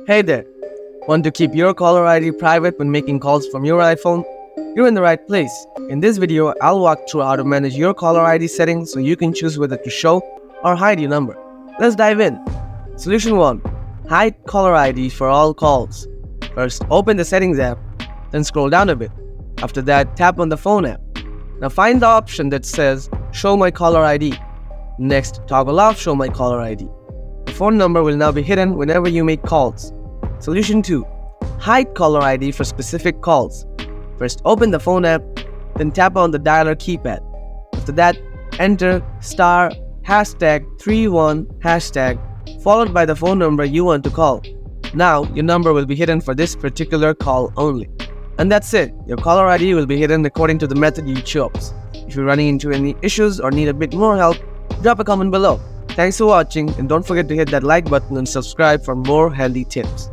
Hey there! Want to keep your caller ID private when making calls from your iPhone? You're in the right place. In this video, I'll walk through how to manage your caller ID settings so you can choose whether to show or hide your number. Let's dive in. Solution 1. Hide caller ID for all calls. First, open the Settings app, then scroll down a bit. After that, tap on the Phone app. Now find the option that says Show My Caller ID. Next, toggle off Show My Caller ID. The phone number will now be hidden whenever you make calls. Solution 2. Hide caller ID for specific calls. First, open the Phone app, then tap on the dialer keypad. After that, enter *#31# followed by the phone number you want to call. Now, your number will be hidden for this particular call only. And that's it. Your caller ID will be hidden according to the method you chose. If you're running into any issues or need a bit more help, drop a comment below. Thanks for watching, and don't forget to hit that like button and subscribe for more handy tips.